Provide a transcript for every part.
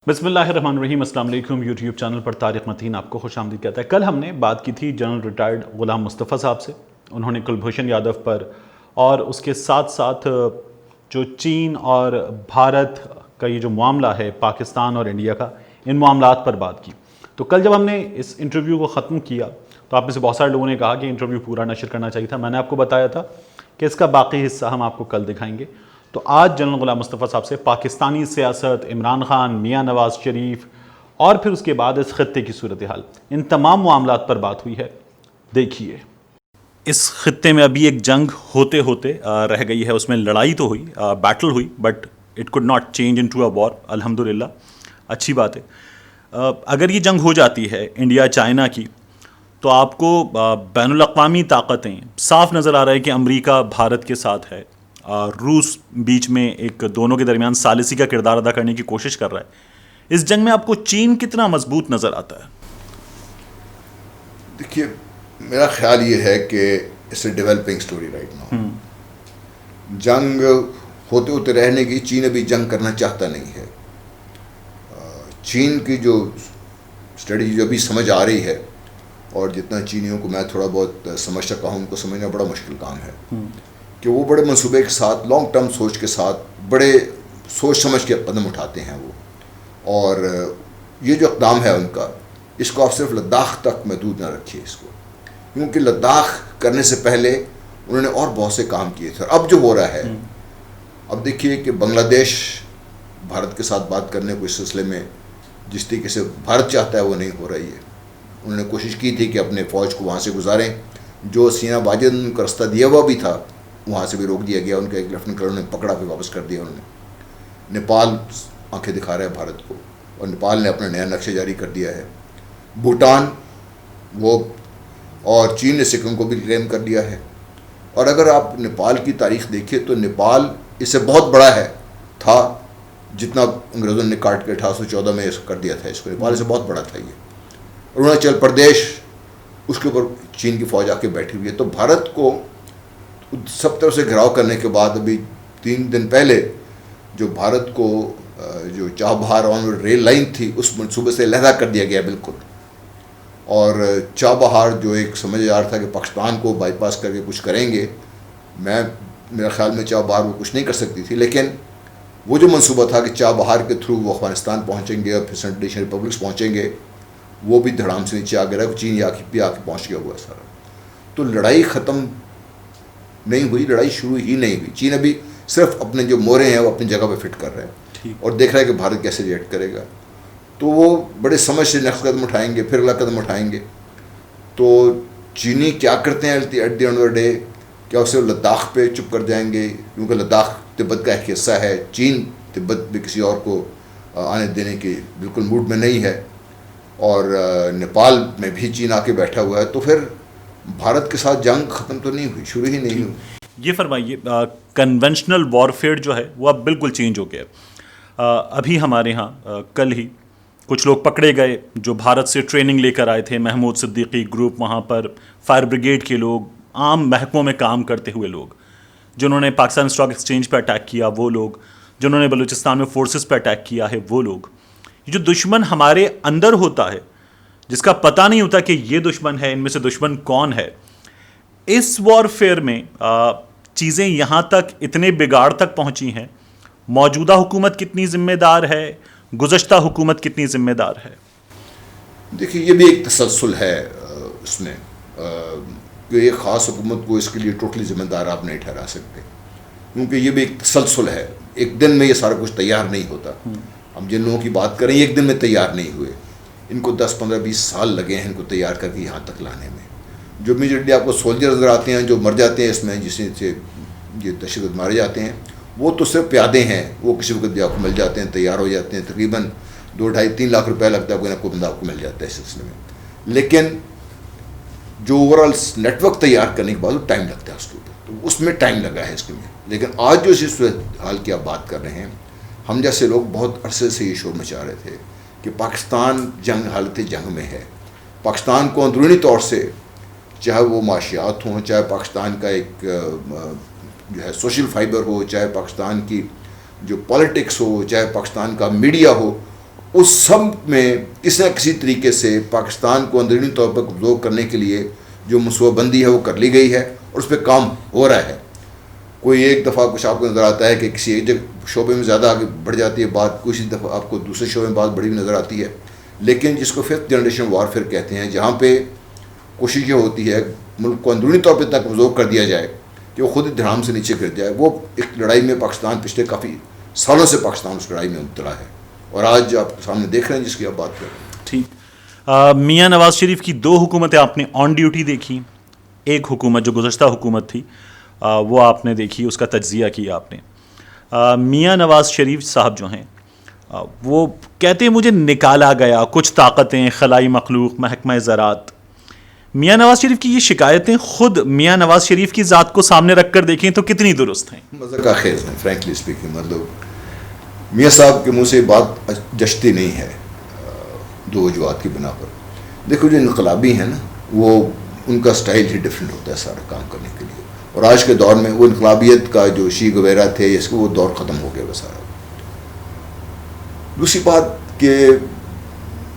بسم اللہ الرحمن الرحیم. السلام علیکم. یوٹیوب چینل پر طارق متین آپ کو خوش آمدید کہتا ہے. کل ہم نے بات کی تھی جنرل ریٹائرڈ غلام مصطفیٰ صاحب سے. انہوں نے کلبھوشن یادو پر اور اس کے ساتھ ساتھ جو چین اور بھارت کا یہ جو معاملہ ہے پاکستان اور انڈیا کا، ان معاملات پر بات کی. تو کل جب ہم نے اس انٹرویو کو ختم کیا تو آپ میں سے بہت سارے لوگوں نے کہا کہ انٹرویو پورا نشر کرنا چاہیے تھا. میں نے آپ کو بتایا تھا کہ اس کا باقی حصہ ہم آپ کو کل دکھائیں گے. تو آج جنرل غلام مصطفیٰ صاحب سے پاکستانی سیاست، عمران خان، میاں نواز شریف اور پھر اس کے بعد اس خطے کی صورتحال، ان تمام معاملات پر بات ہوئی ہے. دیکھیے، اس خطے میں ابھی ایک جنگ ہوتے ہوتے رہ گئی ہے. اس میں لڑائی تو ہوئی، بیٹل ہوئی، but it could not change into a war. الحمدللہ، اچھی بات ہے. اگر یہ جنگ ہو جاتی ہے انڈیا چائنا کی، تو آپ کو بین الاقوامی طاقتیں صاف نظر آ رہا ہے کہ امریکہ بھارت کے ساتھ ہے، روس بیچ میں ایک دونوں کے درمیان ثالثی کا کردار ادا کرنے کی کوشش کر رہا ہے. اس جنگ میں آپ کو چین کتنا مضبوط نظر آتا ہے؟ دیکھیے، میرا خیال یہ ہے کہ اس a developing story right now. جنگ ہوتے ہوتے رہنے کی، چین ابھی جنگ کرنا چاہتا نہیں ہے. چین کی جو اسٹریٹجی جو ابھی سمجھ آ رہی ہے، اور جتنا چینیوں کو میں تھوڑا بہت سمجھ سکتا ہوں، ان کو سمجھنا بڑا مشکل کام ہے کہ وہ بڑے منصوبے کے ساتھ، لانگ ٹرم سوچ کے ساتھ، بڑے سوچ سمجھ کے قدم اٹھاتے ہیں وہ. اور یہ جو اقدام ہے ان کا، اس کو آپ صرف لداخ تک محدود نہ رکھیے اس کو، کیونکہ لداخ کرنے سے پہلے انہوں نے اور بہت سے کام کیے تھے. اب جو ہو رہا ہے، اب دیکھیے کہ بنگلہ دیش بھارت کے ساتھ بات کرنے کو اس سلسلے میں جس طریقے سے بھارت چاہتا ہے وہ نہیں ہو رہی ہے. انہوں نے کوشش کی تھی کہ اپنے فوج کو وہاں سے گزاریں، جو سینا واجد ان کا رستہ دیا ہوا بھی تھا وہاں سے بھی روک دیا گیا. ان کا ایک لیفٹنٹ کرنل نے پکڑا، پھر واپس کر دیا انہوں نے. نیپال آنکھیں دکھا رہا ہے بھارت کو، اور نیپال نے اپنا نیا نقشہ جاری کر دیا ہے. بھوٹان وہ، اور چین نے سکم کو بھی کلیم کر لیا ہے. اور اگر آپ نیپال کی تاریخ دیکھیں تو نیپال اس سے بہت بڑا تھا جتنا انگریزوں نے کاٹ کے 1814 میں کر دیا تھا. اس کو نیپال سے بہت بڑا تھا یہ. اروناچل پردیش، اس کے اوپر چین کی فوج آ کے بیٹھی ہوئی ہے. تو بھارت کو سب طرف سے گھراؤ کرنے کے بعد ابھی 3 دن پہلے جو بھارت کو جو چابہار اور ریل لائن تھی، اس منصوبے سے علیحدہ کر دیا گیا بالکل. اور چابہار جو ایک سمجھ آ رہا تھا کہ پاکستان کو بائی پاس کر کے کچھ کریں گے، میرا خیال میں چابہار وہ کچھ نہیں کر سکتی تھی. لیکن وہ جو منصوبہ تھا کہ چابہار کے تھرو وہ افغانستان پہنچیں گے اور پھر سینٹرل ایشین ریپبلکس پہنچیں گے، وہ بھی دھڑام سے نیچے آ گیا. چین بھی آ کے پہنچ گیا ہوا سارا. تو لڑائی ختم نہیں ہوئی، لڑائی شروع ہی نہیں ہوئی. چین ابھی صرف اپنے جو مورے ہیں وہ اپنی جگہ پہ فٹ کر رہے ہیں اور دیکھ رہا ہے کہ بھارت کیسے ریئیکٹ کرے گا. تو وہ بڑے سمجھ سے نیکسٹ قدم اٹھائیں گے، پھر اگلا قدم اٹھائیں گے. تو چینی کیا کرتے ہیں at the end of the day? کیا اسے لداخ پہ چپ کر جائیں گے؟ کیونکہ لداخ تبت کا ایک حصہ ہے. چین تبت بھی کسی اور کو آنے دینے کی بالکل موڈ میں نہیں ہے. اور نیپال میں بھی چین آ کے بیٹھا ہوا ہے. تو پھر بھارت کے ساتھ جنگ ختم تو نہیں ہوئی، شروع ہی نہیں ہوئی. یہ فرمائیے، کنونشنل وارفیئر جو ہے وہ اب بالکل چینج ہو گیا. ابھی ہمارے ہاں کل ہی کچھ لوگ پکڑے گئے جو بھارت سے ٹریننگ لے کر آئے تھے. محمود صدیقی گروپ، وہاں پر فائر بریگیڈ کے لوگ، عام محکموں میں کام کرتے ہوئے لوگ، جنہوں نے پاکستان اسٹاک ایکسچینج پہ اٹیک کیا وہ لوگ، جنہوں نے بلوچستان میں فورسز پہ اٹیک کیا ہے وہ لوگ. یہ جو دشمن ہمارے اندر ہوتا ہے، جس کا پتہ نہیں ہوتا کہ یہ دشمن ہے، ان میں سے دشمن کون ہے، اس وارفیئر میں چیزیں یہاں تک اتنے بگاڑ تک پہنچی ہیں. موجودہ حکومت کتنی ذمہ دار ہے؟ گزشتہ حکومت کتنی ذمہ دار ہے؟ دیکھیے، یہ بھی ایک تسلسل ہے اس میں، کہ ایک خاص حکومت کو اس کے لیے ٹوٹلی ذمہ دار آپ نہیں ٹھہرا سکتے، کیونکہ یہ بھی ایک تسلسل ہے. ایک دن میں یہ سارا کچھ تیار نہیں ہوتا. ہم جن لوگوں کی بات کریں ایک دن میں تیار نہیں ہوئے. ان کو 10 15 20 سال لگے ہیں ان کو تیار کر کے یہاں تک لانے میں. جو امیجیٹلی آپ کو سولجر نظر آتے ہیں جو مر جاتے ہیں اس میں، جس سے یہ دہشت گرد مارے جاتے ہیں، وہ تو صرف پیادے ہیں. وہ کسی وقت بھی آپ کو مل جاتے ہیں، تیار ہو جاتے ہیں. تقریباً 2 ڈھائی 3 لاکھ روپے لگتا ہے، کوئی نہ کوئی بندہ آپ کو مل جاتا ہے اس سلسلے میں. لیکن جو اوور آل نیٹ ورک تیار کرنے کے بعد ٹائم لگتا ہے اس کے اوپر، تو اس میں ٹائم لگا ہے اس کے میں. لیکن آج جو اسی صورتحال کی آپ بات کر رہے ہیں، ہم جیسے لوگ بہت عرصے سے یہ شور مچا رہے تھے کہ پاکستان حالت جنگ میں ہے. پاکستان کو اندرونی طور سے، چاہے وہ معاشیات ہوں، چاہے پاکستان کا ایک جو ہے سوشل فائبر ہو، چاہے پاکستان کی جو پالیٹکس ہو، چاہے پاکستان کا میڈیا ہو، اس سب میں کسی نہ کسی طریقے سے پاکستان کو اندرونی طور پر کمزور کرنے کے لیے جو منصوبہ بندی ہے وہ کر لی گئی ہے اور اس پہ کام ہو رہا ہے. کوئی ایک دفعہ کچھ آپ کو نظر آتا ہے کہ کسی ایک شعبے میں زیادہ آگے بڑھ جاتی ہے بات, کچھ دفعہ آپ کو دوسرے شعبے میں بات بڑی بھی نظر آتی ہے. لیکن جس کو 5th جنریشن وارفیئر کہتے ہیں, جہاں پہ کوشش یہ ہوتی ہے ملک کو اندرونی طور پہ اتنا کمزور کر دیا جائے کہ وہ خود ہی دھڑام سے نیچے گر جائے, وہ ایک لڑائی میں پاکستان پچھلے کافی سالوں سے پاکستان اس لڑائی میں مبتلا ہے, اور آج آپ سامنے دیکھ رہے ہیں جس کی آپ بات کر رہے ہیں. ٹھیک. میاں نواز شریف کی 2 حکومتیں آپ نے آن ڈیوٹی دیکھی. ایک حکومت جو گزشتہ حکومت تھی وہ آپ نے دیکھی, اس کا تجزیہ کیا آپ نے. میاں نواز شریف صاحب جو ہیں وہ کہتے ہیں مجھے نکالا گیا, کچھ طاقتیں, خلائی مخلوق, محکمہ زراعت. میاں نواز شریف کی یہ شکایتیں خود میاں نواز شریف کی ذات کو سامنے رکھ کر دیکھیں تو کتنی درست ہیں؟ مزہ کا خیز ہے فرینکلی اسپیکنگ. مطلب میاں صاحب کے منہ سے بات جچتی نہیں ہے 2 وجوہات کی بنا پر. دیکھو جو انقلابی ہیں نا, وہ ان کا سٹائل ہی ڈفرینٹ ہوتا ہے سارا کام کرنے کے لیے, اور آج کے دور میں وہ انقلابیت کا جو شیخ وغیرہ تھے اس کو وہ دور ختم ہو گیا وہ سارا. دوسری بات کہ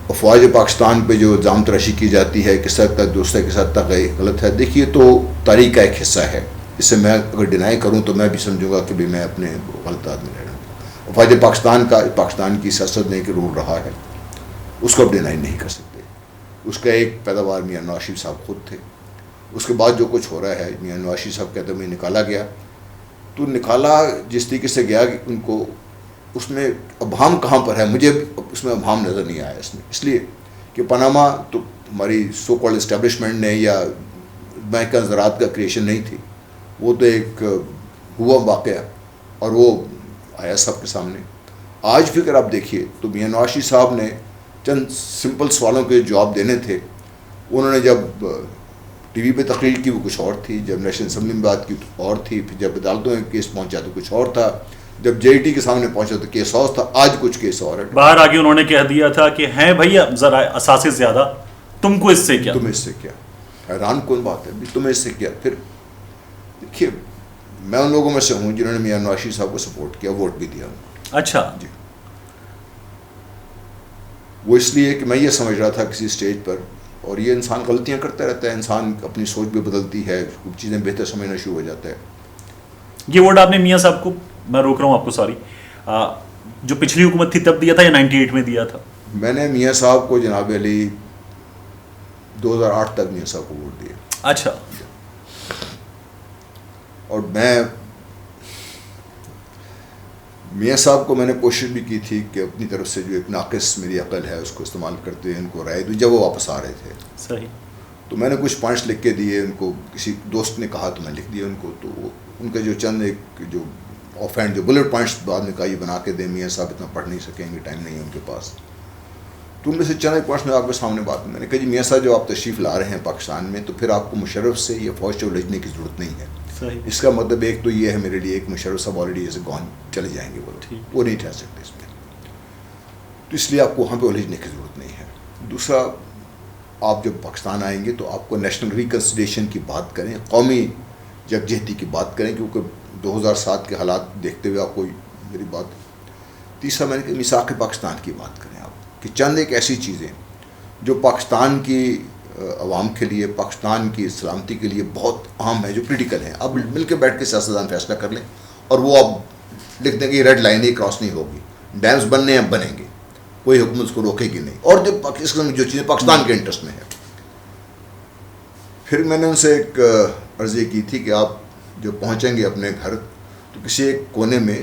افواج پاکستان پہ جو الزام تراشی کی جاتی ہے کس حد تک دوسرے کے ساتھ تک غلط ہے. دیکھیے تو تاریخ کا ایک حصہ ہے, اس سے میں اگر ڈینائی کروں تو میں بھی سمجھوں گا کہ بھی میں اپنے غلط آدمی رہ رہا ہوں. افواج پاکستان کا پاکستان کی سیاست نے ایک رول رہا ہے, اس کو اب ڈینائی نہیں کر سکتے. اس کا ایک پیداوار میاں نواز شریف صاحب خود تھے. اس کے بعد جو کچھ ہو رہا ہے, میاں نواز شریف صاحب کہتے ہیں میں نکالا گیا, تو نکالا جس طریقے سے گیا کہ ان کو اس میں ابہام کہاں پر ہے, مجھے اس میں ابہام نظر نہیں آیا اس میں, اس لیے کہ پاناما تو ہماری سو کالڈ اسٹیبلشمنٹ نے یا محکمہ زراعت کا کریشن نہیں تھی, وہ تو ایک ہوا واقعہ اور وہ آیا سب کے سامنے. آج بھی اگر آپ دیکھیے تو میاں نواز شریف صاحب نے چند سمپل سوالوں کے جواب دینے تھے. انہوں نے جب ٹی وی پہ تقریر کی وہ کچھ اور تھی, جب نیشنل اسمبلی میں بات کی تو اور تھی, پھر جب عدالتوں میں کیس پہنچا تو کچھ اور تھا, جب جے ٹی کے سامنے پہنچا تو کیس اور تھا, آج کچھ کیس اور ہے. باہر آگے انہوں نے کہہ دیا تھا کہ ہیں بھیا ذرا اثاثے زیادہ, تم کو اس سے کیا, تمہیں اس سے کیا. حیران کون بات ہے, تمہیں اس سے کیا. پھر دیکھیے میں ان لوگوں میں سے ہوں جنہوں نے میاں نواز شریف صاحب کو سپورٹ کیا, ووٹ بھی دیا. اچھا جی, وہ اس لیے کہ میں یہ سمجھ رہا تھا کسی اسٹیج پر, اور یہ انسان غلطیاں کرتا رہتا ہے, انسان اپنی سوچ بھی بدلتی ہے, چیزیں بہتر سمجھنا شروع ہو جاتا ہے. یہ ووٹ آپ نے میاں صاحب کو, میں روک رہا ہوں آپ کو سوری, جو پچھلی حکومت تھی تب دیا تھا یا 98 میں دیا تھا؟ میں نے میاں صاحب کو جناب علی 2008 تک میاں صاحب کو ووٹ دیا. اچھا. اور میں میاں صاحب کو میں نے کوشش بھی کی تھی کہ اپنی طرف سے جو ایک ناقص میری عقل ہے اس کو استعمال کرتے ہوئے ان کو رائے دوں, جب وہ واپس آ رہے تھے. صحیح. تو میں نے کچھ پوائنٹس لکھ کے دیے ان کو, کسی دوست نے کہا تو میں لکھ دیا ان کو. تو ان کا جو چند ایک جو آف ہینڈ جو بلٹ پوائنٹس بعد میں کہا یہ بنا کے دیں, میاں صاحب اتنا پڑھ نہیں سکیں گے, ٹائم نہیں ہے ان کے پاس. تو ان میں سے چند ایک پوائنٹس میں آپ کے سامنے بات میں نے کہا جی میاں صاحب جب آپ تشریف لا رہے ہیں پاکستان میں تو پھر آپ کو مشرف سے یہ فوج سے الجھنے کی ضرورت نہیں ہے. اس کا مطلب ایک تو یہ ہے میرے لیے, ایک مشرف صاحب آلریڈی ایسے گون چلے جائیں گے, وہ نہیں ٹھہر سکتے اس میں, تو اس لیے آپ کو وہاں پہ الجھنے کی ضرورت نہیں ہے. دوسرا, آپ جب پاکستان آئیں گے تو آپ کو نیشنل ریکنسیلیشن کی بات کریں, قومی یکجہتی کی بات کریں, کیونکہ 2007 کے حالات دیکھتے ہوئے آپ کو میری بات. تیسرا میں نے کہا میثاق پاکستان کی بات کریں آپ, کہ چند ایک ایسی چیزیں جو پاکستان کی عوام کے لیے, پاکستان کی سلامتی کے لیے بہت اہم ہے, جو کریٹیکل ہیں. اب مل کے بیٹھ کے سیاستدان فیصلہ کر لیں اور وہ اب لکھ دیں کہ یہ ریڈ لائن ہی کراس نہیں ہوگی, ڈیمز بننے اب بنیں گے, کوئی حکومت اس کو روکے گی نہیں, اور جو اس قسم کی جو چیزیں پاکستان کے انٹرسٹ میں ہے. پھر میں نے ان سے ایک عرض یہ کی تھی کہ آپ جب پہنچیں گے اپنے گھر تو کسی ایک کونے میں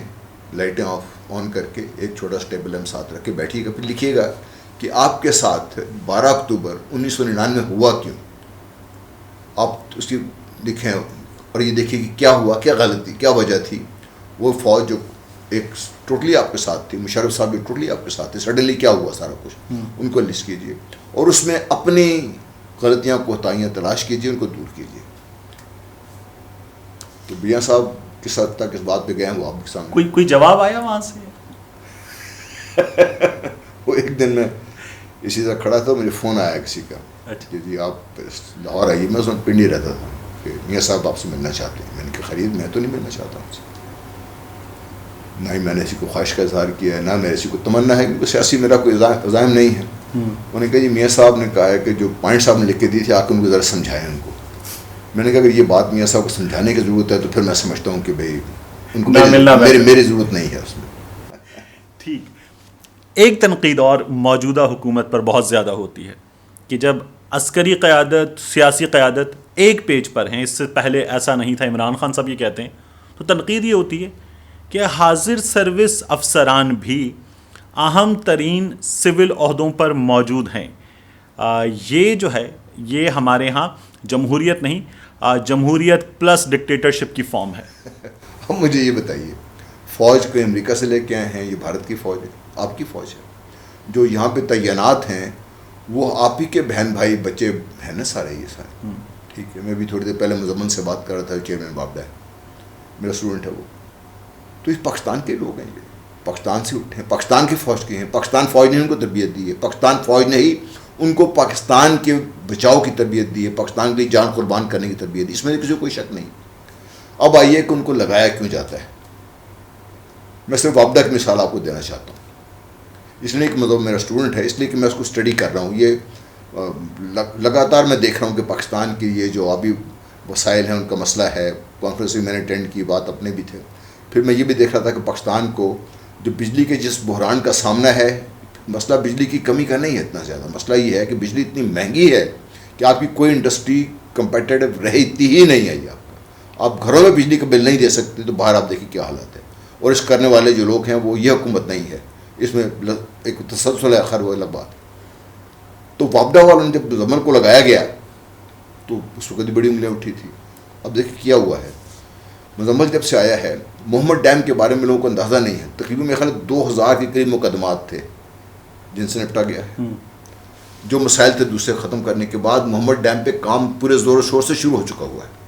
لائٹیں آن کر کے ایک چھوٹا سا ٹیبل ہم ساتھ رکھ کے بیٹھیے گا, پھر لکھیے گا کہ آپ کے ساتھ 12 اکتوبر 1999 ہوا کیوں. آپ اس کی لکھیں اور یہ دیکھیے کہ کیا ہوا, کیا غلطی, کیا وجہ تھی. وہ فوج جو ایک ٹوٹلی آپ کے ساتھ تھی, مشرف صاحب بھی ٹوٹلی آپ کے ساتھ تھے, سڈنلی کیا ہوا سارا کچھ, ان کو لسٹ کیجیے اور اس میں اپنی غلطیاں کوتاہیاں تلاش کیجیے, ان کو دور کیجیے. تو میاں صاحب کس حد تک اس بات پہ گئے ہیں وہ آپ کے سامنے. کوئی جواب آیا وہاں سے؟ وہ ایک دن میں اسی طرح کھڑا تھا, مجھے فون آیا کسی کا کہ جی آپ لاہور آئیے. میں اس وقت پنڈی رہتا تھا کہ میاں صاحب آپ سے ملنا چاہتے ہیں. میں نے کہا خرید میں تو نہیں ملنا چاہتا ہوں. نہ ہی میں نے اسی کو خواہش کا اظہار کیا ہے، نہ میرے اسی کو تمنا ہے، کیونکہ سیاسی میرا کوئی عزائم نہیں ہے. انہوں نے کہا جی میاں صاحب نے کہا ہے کہ جو پوائنٹ صاحب نے لکھ کے دی تھی آ کے ان کو ذرا سمجھائیں ان کو. میں نے کہا اگر یہ بات میاں صاحب کو سمجھانے کی ضرورت ہے تو پھر میں سمجھتا ہوں کہ بھائی ان کو میری ضرورت نہیں ہے اس میں. ٹھیک. ایک تنقید اور موجودہ حکومت پر بہت زیادہ ہوتی ہے کہ جب عسکری قیادت، سیاسی قیادت ایک پیج پر ہیں، اس سے پہلے ایسا نہیں تھا، عمران خان صاحب یہ کہتے ہیں، تو تنقید یہ ہوتی ہے کہ حاضر سروس افسران بھی اہم ترین سول عہدوں پر موجود ہیں. یہ جو ہے یہ ہمارے ہاں جمہوریت نہیں، جمہوریت پلس ڈکٹیٹرشپ کی فارم ہے. اب مجھے یہ بتائیے، فوج کو امریکہ سے لے کے آئے ہیں، یہ بھارت کی فوج ہے، آپ کی فوج ہے. جو یہاں پہ تعینات ہیں وہ آپ ہی کے بہن بھائی بچے ہیں نا سارے، یہ سارے. ٹھیک ہے، میں بھی تھوڑی دیر پہلے مزمن سے بات کر رہا تھا، چیئرمین بابڈا ہے میرا اسٹوڈنٹ ہے وہ. تو یہ پاکستان کے لوگ ہیں، یہ پاکستان سے اٹھے ہیں، پاکستان کی فوج کے ہیں. پاکستان فوج نے ان کو تربیت دی ہے، پاکستان فوج نے ہی ان کو پاکستان کے بچاؤ کی تربیت دی ہے، پاکستان کے لیے جان قربان کرنے کی تربیت دی. اس میں کسی کو کوئی شک نہیں. اب آئیے کہ ان کو لگایا کیوں جاتا ہے. میں صرف بابڈا کی مثال آپ کو دینا چاہتا ہوں، اس لیے کہ مطلب میرا اسٹوڈنٹ ہے، اس لیے کہ میں اس کو اسٹڈی کر رہا ہوں. یہ لگاتار میں دیکھ رہا ہوں کہ پاکستان کی یہ جو آبی وسائل ہیں ان کا مسئلہ ہے. کانفرنس میں نے اٹینڈ کی، بات اپنے بھی تھے. پھر میں یہ بھی دیکھ رہا تھا کہ پاکستان کو جو بجلی کے جس بحران کا سامنا ہے، مسئلہ بجلی کی کمی کا نہیں ہے اتنا زیادہ. مسئلہ یہ ہے کہ بجلی اتنی مہنگی ہے کہ آپ کی کوئی انڈسٹری کمپیٹیٹو رہتی ہی نہیں ہے. آپ گھروں میں بجلی کا بل نہیں دے سکتے تو باہر آپ دیکھیں کیا حالت ہے. اور اس کرنے والے جو لوگ ہیں وہ یہ حکومت نہیں ہے، اس میں ایک تسلسل ہے، خیر وہ الگ بات. تو وابڈا والوں نے جب زمن کو لگایا گیا تو اس وقت بڑی انگلیاں اٹھی تھی. اب دیکھیں کیا ہوا ہے. مزمل جب سے آیا ہے، محمد ڈیم کے بارے میں لوگوں کو اندازہ نہیں ہے. تقریباً میرے خیال 2000 کے قریب مقدمات تھے جن سے نپٹا گیا ہے. جو مسائل تھے دوسرے ختم کرنے کے بعد محمد ڈیم پہ کام پورے زور و شور سے شروع ہو چکا ہوا ہے.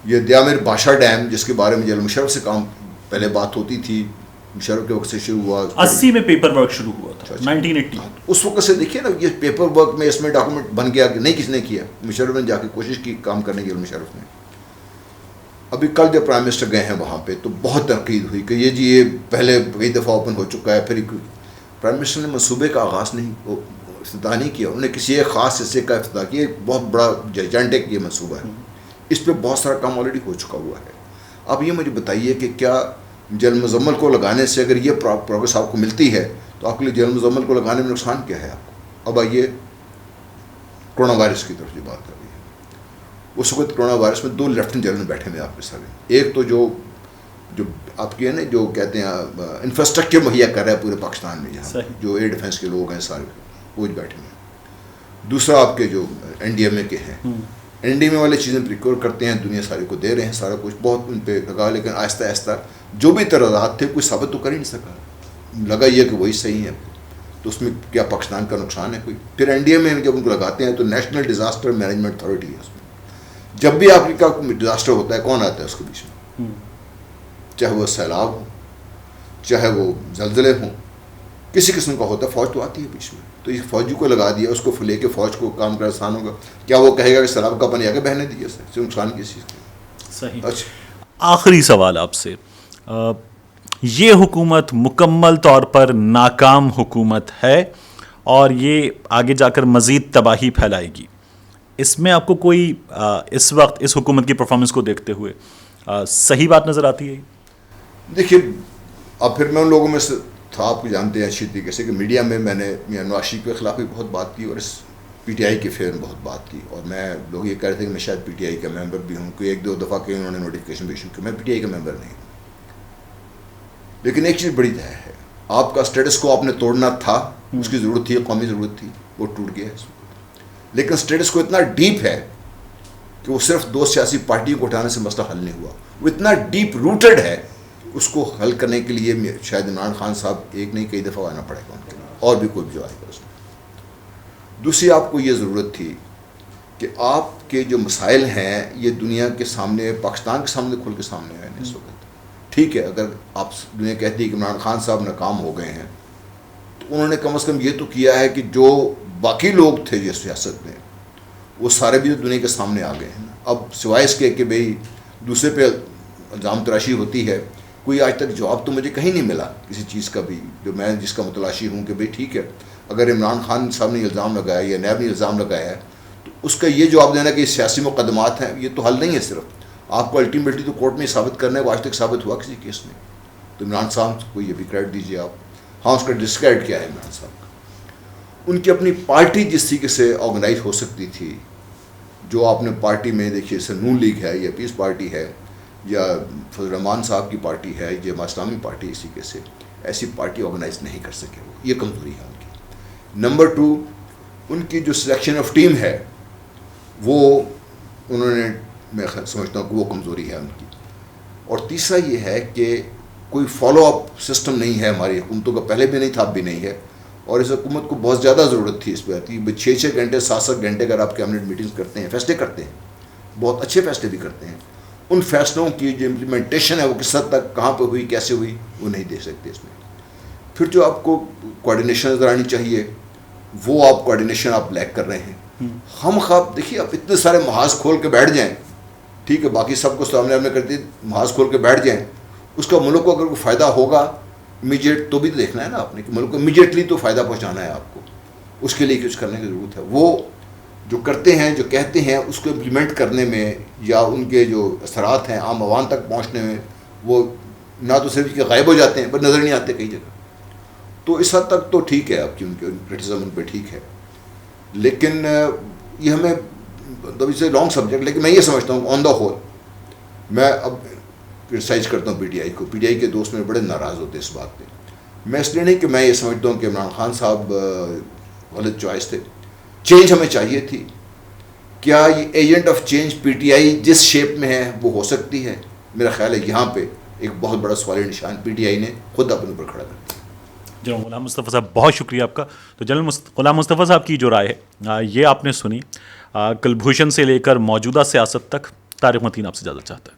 یہ دیامیر بادشاہ ڈیم جس کے بارے میں جنرل مشرف سے کام پہلے بات ہوتی تھی، مشرف کے وقت سے شروع ہوا. 80 میں پیپر ورک شروع ہوا تھا، 1980. اس وقت سے دیکھیے نا، یہ پیپر ورک میں اس میں ڈاکومنٹ بن گیا کہ نہیں، کس نے کیا؟ مشرف نے جا کے کوشش کی کام کرنے کی. مشرف نے ابھی کل جب پرائم منسٹر گئے ہیں وہاں پہ تو بہت تنقید ہوئی کہ یہ جی یہ پہلے کئی دفعہ اوپن ہو چکا ہے. پھر پرائم منسٹر نے منصوبے کا آغاز نہیں، افتتاح نہیں کیا. انہوں نے کسی ایک خاص حصے کا افتتاح کیا. بہت بڑا جائنٹک یہ منصوبہ ہے، اس پہ بہت سارا کام آلریڈی ہو چکا ہوا ہے. اب یہ مجھے بتائیے کہ کیا جنرل مزمل کو لگانے سے اگر یہ پروگرس آپ کو ملتی ہے تو آپ کے لیے جنرل مزمل کو لگانے میں نقصان کیا ہے آپ کو؟ اب آئیے کرونا وائرس کی طرف جو بات کر رہی ہے. اس وقت کرونا وائرس میں 2 لیفٹنٹ جنرل بیٹھے ہوئے آپ کے سامنے. ایک تو جو آپ کے نا جو کہتے ہیں انفراسٹرکچر مہیا کر رہا ہے پورے پاکستان میں، جہاں جو ایئر ڈیفینس کے لوگ ہیں سارے وہ بیٹھے ہوئے ہیں. دوسرا آپ کے جو این ڈی ایم اے کے ہیں، این ڈی ایم اے والے چیزیں پریکور کرتے ہیں، دنیا سارے کو دے رہے ہیں، سارا کچھ بہت ان پہ لگا. لیکن آہستہ آہستہ جو بھی ترازات تھے کوئی ثابت تو کر ہی نہیں سکا. لگا یہ کہ وہی صحیح ہے، تو اس میں کیا پاکستان کا نقصان ہے کوئی؟ پھر این ڈی ایم اے جب ان کو لگاتے ہیں تو نیشنل ڈیزاسٹر مینجمنٹ اتھارٹی ہے. اس میں جب بھی آپ کا ڈیزاسٹر ہوتا ہے کون آتا ہے اس کے بیچ میں؟ چاہے وہ سیلاب ہو، چاہے وہ زلزلے ہوں، کسی قسم کا ہوتا ہے، فوج تو آتی ہے بیچ میں. تو یہ فوجی کو لگا دیا، اس کو لے کے فوج کو کام کرنا آسان ہوگا. کیا وہ کہے گا کہ سیلاب کا پانی آگے بہنے دیا سے نقصان کس چیز کا؟ صحیح. اچھا، آخری سوال آپ سے، یہ حکومت مکمل طور پر ناکام حکومت ہے اور یہ آگے جا کر مزید تباہی پھیلائے گی. اس میں آپ کو کوئی اس وقت اس حکومت کی پرفارمنس کو دیکھتے ہوئے صحیح بات نظر آتی ہے؟ دیکھیے اب پھر میں ان لوگوں میں سے تھا، آپ کو جانتے ہیں اچھی طریقے سے کہ میڈیا میں نے میاں نواز شریف کے خلاف بھی بہت بات کی اور اس پی ٹی آئی کے فیئر میں بہت بات کی. اور میں لوگ یہ کہہ رہے تھے کہ میں شاید پی ٹی آئی کا ممبر بھی ہوں، کوئی 1-2 دفعہ کہ انہوں نے نوٹیفکیشن بھی ایشو کیا. میں پی ٹی آئی کا ممبر نہیں ہوں. لیکن ایک چیز بڑی طے ہے، آپ کا اسٹیٹس کو آپ نے توڑنا تھا، اس کی ضرورت تھی، قومی ضرورت تھی، وہ ٹوٹ گیا ہے. لیکن اسٹیٹس کو اتنا ڈیپ ہے کہ وہ صرف 2 سیاسی پارٹیوں کو اٹھانے سے مسئلہ حل نہیں ہوا. وہ اتنا ڈیپ روٹڈ ہے کہ اس کو حل کرنے کے لیے شاید عمران خان صاحب ایک نہیں کئی دفعہ آنا پڑے گا ان کے لیے، اور بھی کوئی بھی جو آئے گا اس میں. دوسری آپ کو یہ ضرورت تھی کہ آپ کے جو مسائل ہیں یہ دنیا کے سامنے، پاکستان کے سامنے کھل کے سامنے آئے اس وقت. ٹھیک ہے، اگر آپ دنیا کہتی ہے کہ عمران خان صاحب ناکام ہو گئے ہیں تو انہوں نے کم از کم یہ تو کیا ہے کہ جو باقی لوگ تھے جس سیاست میں وہ سارے بھی دنیا کے سامنے آ گئے ہیں. اب سوائے اس کے کہ بھئی دوسرے پہ الزام تراشی ہوتی ہے، کوئی آج تک جواب تو مجھے کہیں نہیں ملا کسی چیز کا بھی جو میں جس کا متلاشی ہوں کہ بھئی ٹھیک ہے اگر عمران خان صاحب نے الزام لگایا یا نیب نے الزام لگایا ہے تو اس کا یہ جواب دینا کہ یہ سیاسی مقدمات ہیں یہ تو حل نہیں ہے. صرف آپ کو الٹیمیٹلی تو کورٹ میں ثابت کرنا ہے, وہ آج تک ثابت ہوا کسی کیس میں. تو عمران صاحب کو یہ بھی کریڈٹ دیجیے آپ. ہاں اس کا ڈسکریڈٹ کیا ہے عمران صاحب کا, ان کی اپنی پارٹی جس طریقے سے آرگنائز ہو سکتی تھی, جو آپ نے پارٹی میں دیکھیے سر نون لیگ ہے یا پیس پارٹی ہے یا فضل الرحمان صاحب کی پارٹی ہے, جماعت اسلامی پارٹی, اسی کے سے ایسی پارٹی آرگنائز نہیں کر سکے وہ, یہ کمزوری ہے ان کی. نمبر 2, ان کی جو سلیکشن آف ٹیم ہے وہ انہوں نے, میں سمجھتا ہوں کہ وہ کمزوری ہے ان کی. اور تیسرا یہ ہے کہ کوئی فالو اپ سسٹم نہیں ہے ہماری حکومتوں کا, پہلے بھی نہیں تھا اب بھی نہیں ہے, اور اس حکومت کو بہت زیادہ ضرورت تھی اس پہ آتی. 6 گھنٹے 7 گھنٹے اگر آپ کیبنٹ میٹنگز کرتے ہیں, فیصلے کرتے ہیں, بہت اچھے فیصلے بھی کرتے ہیں, ان فیصلوں کی جو امپلیمنٹیشن ہے وہ کس حد تک کہاں پہ ہوئی کیسے ہوئی وہ نہیں دیکھ سکتے اس میں. پھر جو آپ کو کوآرڈینیشن نظر آنی چاہیے وہ آپ کوآرڈینیشن آپ لیک کر رہے ہیں. ہم خواب دیکھیے آپ اتنے سارے محاذ کھول کے بیٹھ جائیں, ٹھیک ہے, باقی سب کو سامنے آپ نے کر دی, محاذ کھول کے بیٹھ جائیں, اس کا ملک کو اگر کوئی فائدہ ہوگا امیجیٹ تو بھی تو دیکھنا ہے نا آپ نے کہ ملک کو امیجیٹلی تو فائدہ پہنچانا ہے آپ کو, اس کے لیے کچھ کرنے کی ضرورت ہے. وہ جو کرتے ہیں جو کہتے ہیں اس کو امپلیمنٹ کرنے میں یا ان کے جو اثرات ہیں عام عوام تک پہنچنے میں وہ نہ تو صرف کہ غائب ہو جاتے ہیں پر نظر نہیں آتے کئی جگہ. تو اس حد تک تو ٹھیک ہے آپ کی ان کے کرٹیسزم ان پہ ٹھیک ہے, لیکن یہ ہمیں اٹس اے لانگ سبجیکٹ. لیکن میں یہ سمجھتا ہوں آن دا ہول میں اب کرٹیسائز کرتا ہوں پی ٹی آئی کو. پی ٹی آئی کے دوست میرے بڑے ناراض ہوتے ہیں اس بات پہ. میں اس لیے نہیں کہ میں یہ سمجھتا ہوں کہ عمران خان صاحب غلط چوائس تھے, چینج ہمیں چاہیے تھی. کیا یہ agent of change P T I جس شیپ میں ہے وہ ہو سکتی ہے؟ میرا خیال ہے یہاں پہ ایک بہت بڑا سوالی نشان پی ٹی آئی نے خود اپنے اوپر کھڑا کر دیا. جناب غلام مصطفیٰ صاحب بہت شکریہ آپ کا. تو جنرل غلام مصطفیٰ صاحب کی جو رائے ہے یہ آپ نے سنی. کلبھوشن سے لے کر موجودہ سیاست تک طارق متین آپ سے اجازت چاہتا ہے.